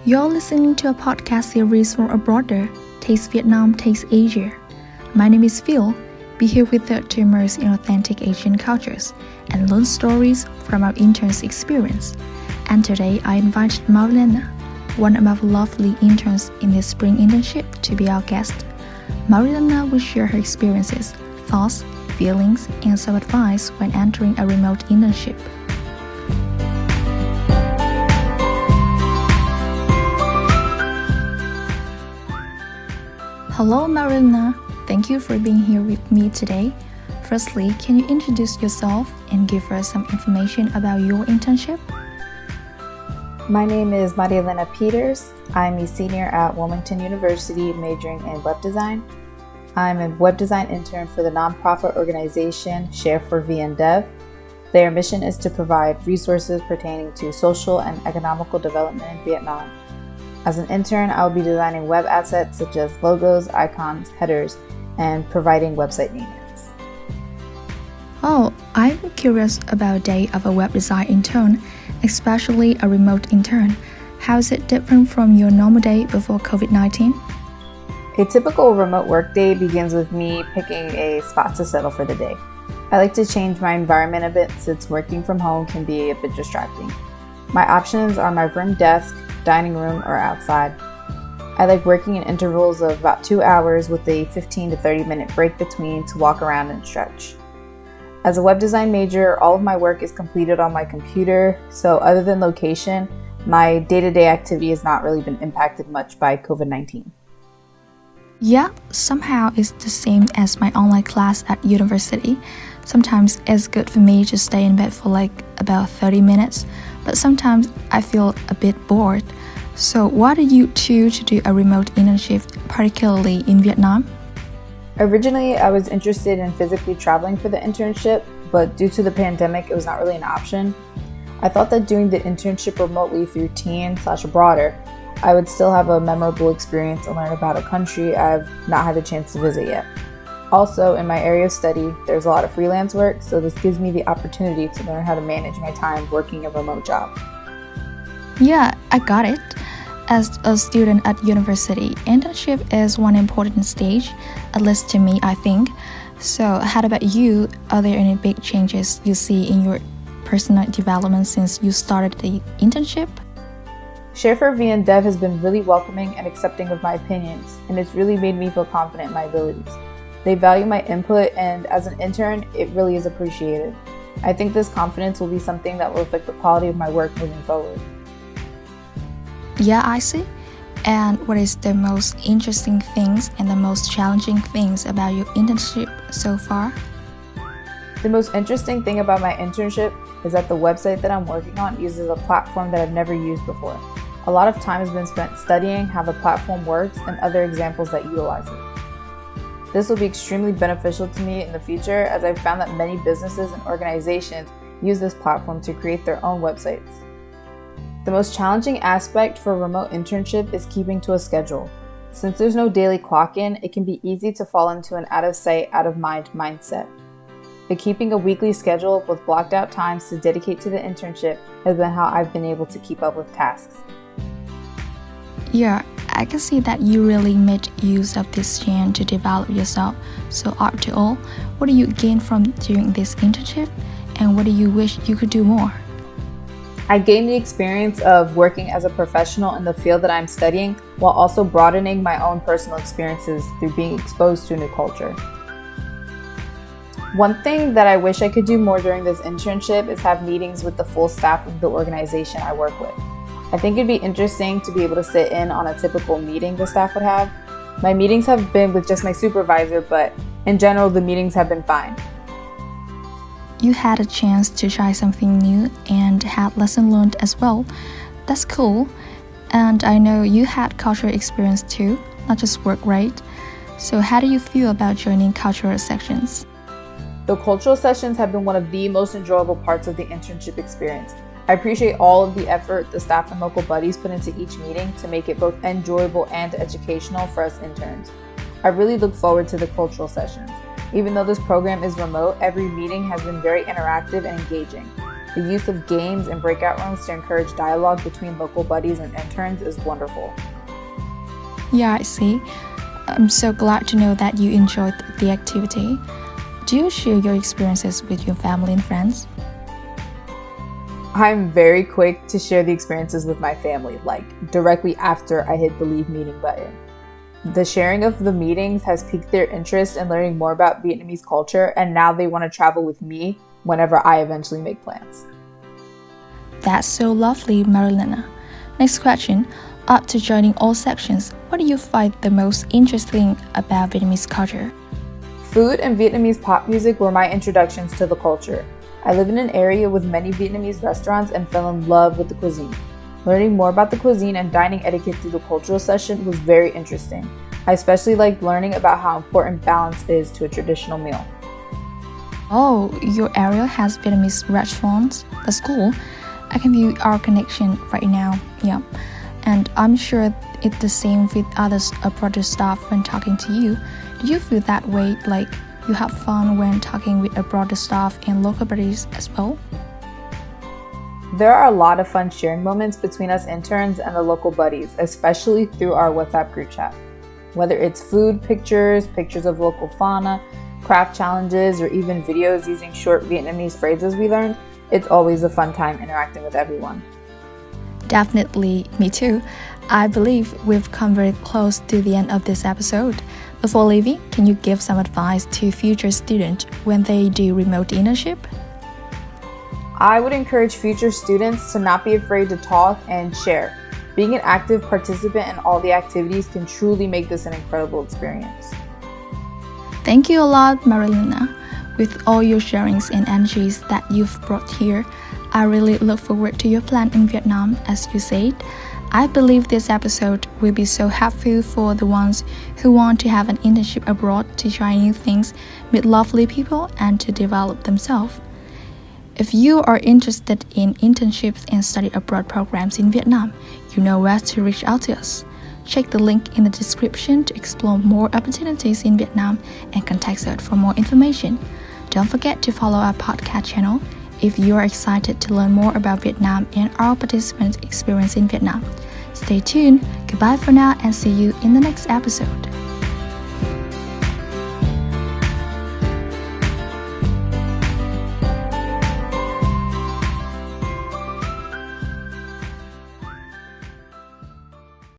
You're listening to a podcast series from 𝘮𝘪𝘪, Taste Vietnam, Taste Asia. My name is Phil. Be here with us to immerse in authentic Asian cultures and learn stories from our interns' experience. And today I invited Marielena, one of our lovely interns in this spring internship, to be our guest. Marielena will share her experiences, thoughts, feelings, and some advice when entering a remote internship. Hello Marielena, thank you for being here with me today. Firstly, can you introduce yourself and give us some information about your internship? My name is Marielena Peters. I'm a senior at 𝘭𝘰𝘢𝘕 majoring in web design. I'm a web design intern for the nonprofit organization 𝘮𝘯𝘵𝘮𝘰. Their mission is to provide resources pertaining to social and economical development in Vietnam. As an intern, I will be designing web assets such as logos, icons, headers, and providing website maintenance. Oh, I'm curious about a day of a web design intern, especially a remote intern. How is it different from your normal day before COVID-19? A typical remote workday begins with me picking a spot to settle for the day. I like to change my environment a bit since working from home can be a bit distracting. My options are my room desk, dining room, or outside. I like working in intervals of about 2 hours with a 15 to 30 minute break between to walk around and stretch. As a web design major, all of my work is completed on my computer, so other than location, my day-to-day activity has not really been impacted much by COVID-19. Yeah, somehow it's the same as my online class at university. Sometimes it's good for me to stay in bed for like about 30 minutes, but sometimes I feel a bit bored. So why did you choose to do a remote internship, particularly in Vietnam? Originally, I was interested in physically traveling for the internship, but due to the pandemic, it was not really an option. I thought that doing the internship remotely through teen/𝘮𝘮𝘪, I would still have a memorable experience and learn about a country I've not had the chance to visit yet. Also, in my area of study, there's a lot of freelance work, so this gives me the opportunity to learn how to manage my time working a remote job. Yeah, I got it. As a student at university, internship is one important stage, at least to me, I think. So, how about you? Are there any big changes you see in your personal development since you started the internship? 𝘮𝘯𝘵𝘮𝘰 has been really welcoming and accepting of my opinions, and it's really made me feel confident in my abilities. They value my input, and as an intern, it really is appreciated. I think this confidence will be something that will affect the quality of my work moving forward. Yeah, I see. And what is the most interesting things and the most challenging things about your internship so far? The most interesting thing about my internship is that the website that I'm working on uses a platform that I've never used before. A lot of time has been spent studying how the platform works and other examples that utilize it. This will be extremely beneficial to me in the future, as I've found that many businesses and organizations use this platform to create their own websites. The most challenging aspect for a remote internship is keeping to a schedule. Since there's no daily clock-in, it can be easy to fall into an out-of-sight, out-of-mind mindset. But keeping a weekly schedule with blocked out times to dedicate to the internship has been how I've been able to keep up with tasks. Yeah, I can see that you really made use of this chance to develop yourself. So after all, what do you gain from doing this internship, and what do you wish you could do more? I gained the experience of working as a professional in the field that I'm studying, while also broadening my own personal experiences through being exposed to a new culture. One thing that I wish I could do more during this internship is have meetings with the full staff of the organization I work with. I think it'd be interesting to be able to sit in on a typical meeting the staff would have. My meetings have been with just my supervisor, but in general, the meetings have been fine. You had a chance to try something new and had lesson learned as well. That's cool. And I know you had cultural experience too, not just work, right? So how do you feel about joining cultural sections? The cultural sessions have been one of the most enjoyable parts of the internship experience. I appreciate all of the effort the staff and local buddies put into each meeting to make it both enjoyable and educational for us interns. I really look forward to the cultural sessions. Even though this program is remote, every meeting has been very interactive and engaging. The use of games and breakout rooms to encourage dialogue between local buddies and interns is wonderful. Yeah, I see. I'm so glad to know that you enjoyed the activity. Do you share your experiences with your family and friends? I'm very quick to share the experiences with my family, like directly after I hit the leave meeting button. The sharing of the meetings has piqued their interest in learning more about Vietnamese culture, and now they want to travel with me whenever I eventually make plans. That's so lovely, Marielena. Next question. After joining all sections, what do you find the most interesting about Vietnamese culture? Food and Vietnamese pop music were my introductions to the culture. I live in an area with many Vietnamese restaurants and fell in love with the cuisine. Learning more about the cuisine and dining etiquette through the cultural session was very interesting. I especially liked learning about how important balance is to a traditional meal. Oh, your area has Vietnamese restaurants. That's cool. I can view our connection right now. Yeah. And I'm sure it's the same with others abroad staff when talking to you. Do you feel that way, like you have fun when talking with abroad staff and local buddies as well? There are a lot of fun sharing moments between us interns and the local buddies, especially through our WhatsApp group chat. Whether it's food pictures, pictures of local fauna, craft challenges, or even videos using short Vietnamese phrases we learned, it's always a fun time interacting with everyone. Definitely, me too. I believe we've come very close to the end of this episode. Before leaving, can you give some advice to future students when they do remote internship? I would encourage future students to not be afraid to talk and share. Being an active participant in all the activities can truly make this an incredible experience. Thank you a lot, Marielena. With all your sharings and energies that you've brought here, I really look forward to your plan in Vietnam, as you said. I believe this episode will be so helpful for the ones who want to have an internship abroad to try new things, meet lovely people, and to develop themselves. If you are interested in internships and study abroad programs in Vietnam, you know where to reach out to us. Check the link in the description to explore more opportunities in Vietnam and contact us for more information. Don't forget to follow our podcast channel if you are excited to learn more about Vietnam and our participants' experience in Vietnam. Stay tuned, goodbye for now, and see you in the next episode.